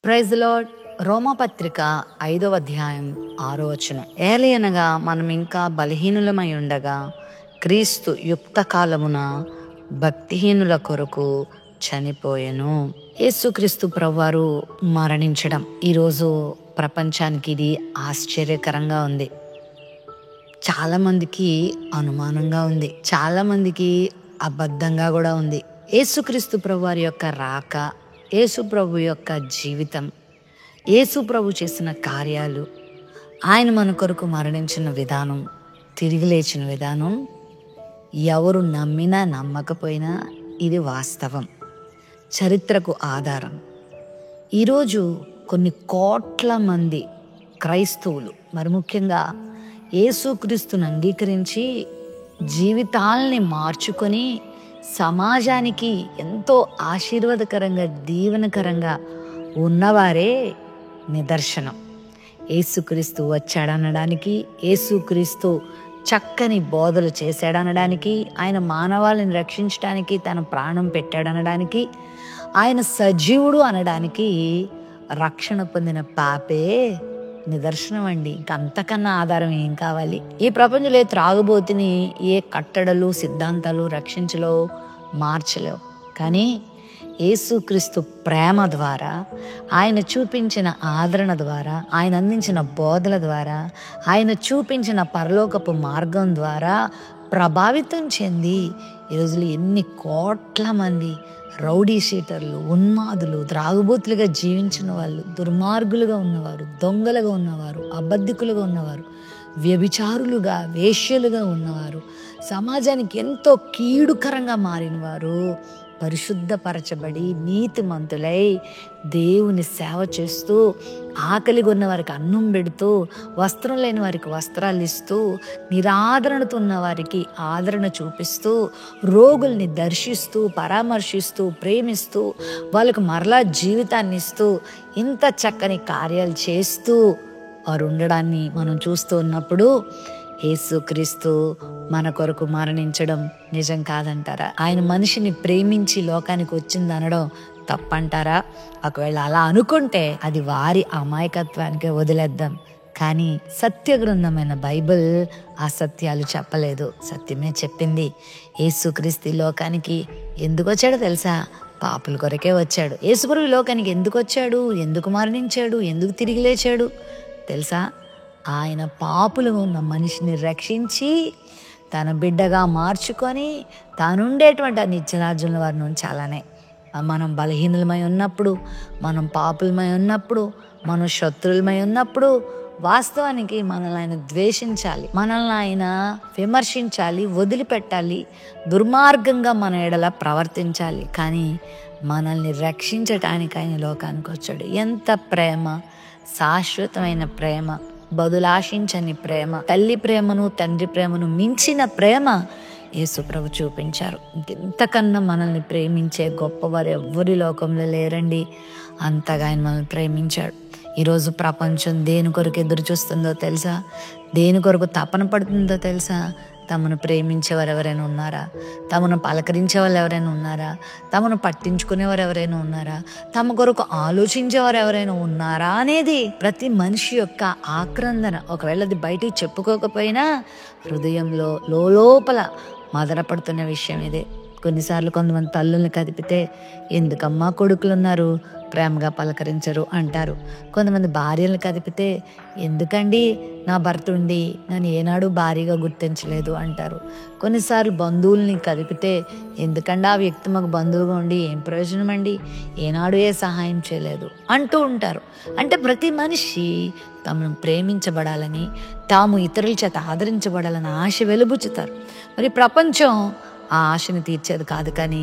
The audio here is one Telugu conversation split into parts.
Praise lord. రోమపత్రిక 5వ అధ్యాయం 6వ వచనం. ఏలయనగా మనం ఇంకా బలహీనులమై ఉండగా క్రీస్తు యుక్త కాలమున భక్తిహీనుల కొరకు చనిపోయెను. యేసుక్రీస్తు ప్రభువారు మరణించడం ఈరోజు ప్రపంచానికి ఇది ఆశ్చర్యకరంగా ఉంది. చాలా మందికి అనుమానంగా ఉంది, చాలా మందికి అబద్ధంగా కూడా ఉంది. యేసుక్రీస్తు ప్రభువారి యొక్క రాక, యేసు ప్రభు యొక్క జీవితం, యేసు ప్రభు చేసిన కార్యాలు, ఆయన మన కొరకు మరణించిన విధానం, తిరిగి లేచిన విధానం ఎవరు నమ్మినా నమ్మకపోయినా ఇది వాస్తవం, చరిత్రకు ఆధారం. ఈరోజు కొన్ని కోట్ల మంది క్రైస్తవులు, మరి ముఖ్యంగా యేసుక్రీస్తుని అంగీకరించి జీవితాల్ని మార్చుకొని సమాజానికి ఎంతో ఆశీర్వాదకరంగా, దీవెనకరంగా ఉన్నవారే నిదర్శనం. యేసుక్రీస్తు వచ్చాడనడానికి, యేసుక్రీస్తు చక్కని బోధలు చేశాడనడానికి, ఆయన మానవాళిని రక్షించడానికి తన ప్రాణం పెట్టాడనడానికి, ఆయన సజీవుడు అనడానికి రక్షణ పొందిన పాపే నిదర్శనం అండి. ఇంకంతకన్నా ఆధారం ఏం కావాలి? ఈ ప్రపంచంలో ఏ త్రాగుబోతుని ఏ కట్టడలు, సిద్ధాంతాలు రక్షించలేవు, మార్చలేవు. కానీ యేసుక్రీస్తు ప్రేమ ద్వారా, ఆయన చూపించిన ఆదరణ ద్వారా, ఆయన అందించిన బోధల ద్వారా, ఆయన చూపించిన పరలోకపు మార్గం ద్వారా ప్రభావితం చెంది ఈరోజులు ఎన్ని కోట్ల మంది రౌడీ షీటర్లు, ఉన్మాదులు, త్రాగుబోతులుగా జీవించిన వాళ్ళు, దుర్మార్గులుగా ఉన్నవారు, దొంగలుగా ఉన్నవారు, అబద్ధికులుగా ఉన్నవారు, వ్యభిచారులుగా, వేశ్యలుగా ఉన్నవారు, సమాజానికి ఎంతో కీడుకరంగా మారినవారు పరిశుద్ధపరచబడి నీతిమంతులై దేవుని సేవ చేస్తూ, ఆకలిగా ఉన్న వారికి అన్నం పెడుతూ, వస్త్రం లేని వారికి వస్త్రాలు ఇస్తూ, నిరాదరణతో ఉన్న వారికి ఆదరణ చూపిస్తూ, రోగుల్ని దర్శిస్తూ, పరామర్శిస్తూ, ప్రేమిస్తూ, వాళ్ళకు మరలా జీవితాన్ని ఇస్తూ, ఇంత చక్కని కార్యాలు చేస్తూ వారు ఉండడాన్ని మనం చూస్తూ ఉన్నప్పుడు యేసుక్రీస్తు మన కొరకు మరణించడం నిజం కాదంటారా? ఆయన మనిషిని ప్రేమించి లోకానికి వచ్చింది అనడం తప్పంటారా? ఒకవేళ అలా అనుకుంటే అది వారి అమాయకత్వానికి వదిలేద్దాం. కానీ సత్య గ్రంథమైన బైబిల్ ఆ సత్యాలు చెప్పలేదు, సత్యమే చెప్పింది. యేసుక్రీస్తు లోకానికి ఎందుకు వచ్చాడో తెలుసా? పాపుల కొరకే వచ్చాడు. యేసుప్రభు లోకానికి ఎందుకు వచ్చాడు? ఎందుకు మరణించాడు? ఎందుకు తిరిగి లేచాడు తెలుసా? ఆయన పాపులుగా ఉన్న మనిషిని రక్షించి తన బిడ్డగా మార్చుకొని తానుండేటువంటి ఆ నిత్యరాజ్యంలో వారిని ఉంచాలనే. మనం బలహీనులమై ఉన్నప్పుడు, మనం పాపులమై ఉన్నప్పుడు, మనం శత్రువులమై ఉన్నప్పుడు వాస్తవానికి మనల్ని ఆయన ద్వేషించాలి, మనల్ని ఆయన విమర్శించాలి, వదిలిపెట్టాలి, దుర్మార్గంగా మన ఎడల ప్రవర్తించాలి. కానీ మనల్ని రక్షించటానికి ఆయన లోకానికి వచ్చాడు. ఎంత ప్రేమ! శాశ్వతమైన ప్రేమ, బదులాశించని ప్రేమ, తల్లి ప్రేమను తండ్రి ప్రేమను మించిన ప్రేమ యేసుప్రభు చూపించారు. ఇంతకన్నా మనల్ని ప్రేమించే గొప్పవారు ఎవ్వరి లోకంలో లేరండి. అంతగా ఆయన మనల్ని ప్రేమించాడు. ఈరోజు ప్రపంచం దేని కొరకు ఎదురు చూస్తుందో తెలుసా? దేని కొరకు తపన పడుతుందో తెలుసా? తమను ప్రేమించేవారు ఎవరైనా ఉన్నారా? తమను పలకరించేవాళ్ళు ఎవరైనా ఉన్నారా? తమను పట్టించుకునేవారు ఎవరైనా ఉన్నారా? తమ కొరకు ఆలోచించేవారు ఎవరైనా ఉన్నారా అనేది ప్రతి మనిషి యొక్క ఆక్రందన. ఒకవేళ అది బయటికి చెప్పుకోకపోయినా హృదయంలో లోపల మదనపడుతున్న విషయం ఇదే. కొన్నిసార్లు కొంతమంది తల్లుల్ని కదిపితే, ఎందుకమ్మా కొడుకులు ఉన్నారు, ప్రేమగా పలకరించరు అంటారు. కొంతమంది భార్యలను కదిపితే, ఎందుకండి నా భర్త ఉండి నన్ను ఏనాడు భార్యగా గుర్తించలేదు అంటారు. కొన్నిసార్లు బంధువుల్ని కదిపితే, ఎందుకండి ఆ వ్యక్తి మాకు బంధువుగా ఉండి ఏం ప్రయోజనం అండి, ఏనాడు ఏ సహాయం చేయలేదు అంటూ ఉంటారు. అంటే ప్రతి మనిషి తమను ప్రేమించబడాలని, తాము ఇతరుల చేత ఆదరించబడాలని ఆశ వెలుబుచ్చుతారు. మరి ప్రపంచం ఆ ఆశను తీర్చేది కాదు. కానీ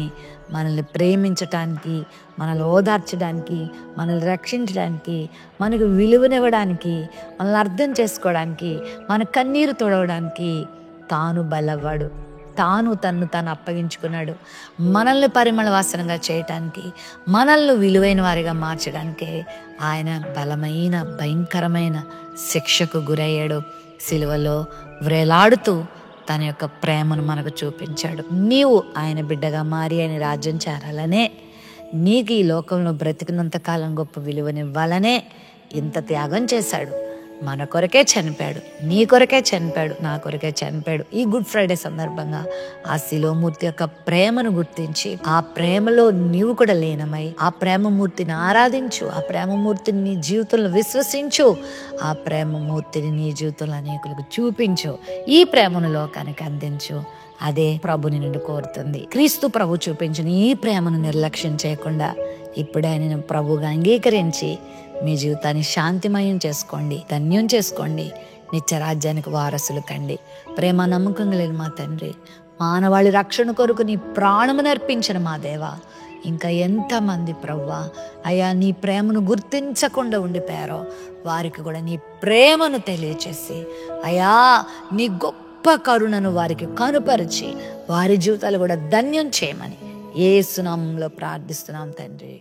మనల్ని ప్రేమించటానికి, మనల్ని ఓదార్చడానికి, మనల్ని రక్షించడానికి, మనకు విలువనివ్వడానికి, మనల్ని అర్థం చేసుకోవడానికి, మన కన్నీరు తొడవడానికి తాను బలవాడు. తాను తను అప్పగించుకున్నాడు. మనల్ని పరిమళ వాసనగా చేయటానికి, మనల్ని విలువైన వారిగా మార్చడానికే ఆయన బలమైన భయంకరమైన శిక్షకు గురయ్యాడు. సిలువలో వ్రేలాడుతూ తన యొక్క ప్రేమను మనకు చూపించాడు. నీవు ఆయన బిడ్డగా మారి ఆయన రాజ్యం చేరాలనే నీకు ఈ లోకంలో బ్రతికినంత కాలం గొప్ప విలువనివ్వాలనే ఇంత త్యాగం చేశాడు. మన కొరకే చనిపోయాడు, నీ కొరకే చనిపోయాడు, నా కొరకే చనిపోయాడు. ఈ గుడ్ ఫ్రైడే సందర్భంగా ఆ శిలోమూర్తి యొక్క ప్రేమను గుర్తించి ఆ ప్రేమలో నీవు కూడా లీనమై ఆ ప్రేమమూర్తిని ఆరాధించు, ఆ ప్రేమమూర్తిని నీ జీవితంలో విశ్వసించు, ఆ ప్రేమమూర్తిని నీ జీవితంలో అనేకులకు చూపించు, ఈ ప్రేమను లోకానికి అందించు. అదే ప్రభు నిన్ను కోరుతుంది. క్రీస్తు ప్రభు చూపించిన ఈ ప్రేమను నిర్లక్ష్యం చేయకుండా ఇప్పుడే ఆయన ప్రభువుగా అంగీకరించి మీ జీవితాన్ని శాంతిమయం చేసుకోండి, ధన్యం చేసుకోండి, నిత్యరాజ్యానికి వారసులు కండి. ప్రేమ నమ్మకం లేని మా తండ్రి, మానవాళి రక్షణ కొరకు నీ ప్రాణము నర్పించిన మా దేవా, ఇంకా ఎంతమంది ప్రవ్వా అయ్యా నీ ప్రేమను గుర్తించకుండా ఉండిపోయారో వారికి కూడా నీ ప్రేమను తెలియచేసి అయ్యా నీ గొప్ప కరుణను వారికి కనుపరిచి వారి జీవితాలు కూడా ధన్యం చేయమని యేసు నామములో ప్రార్థిస్తున్నాం తండ్రి.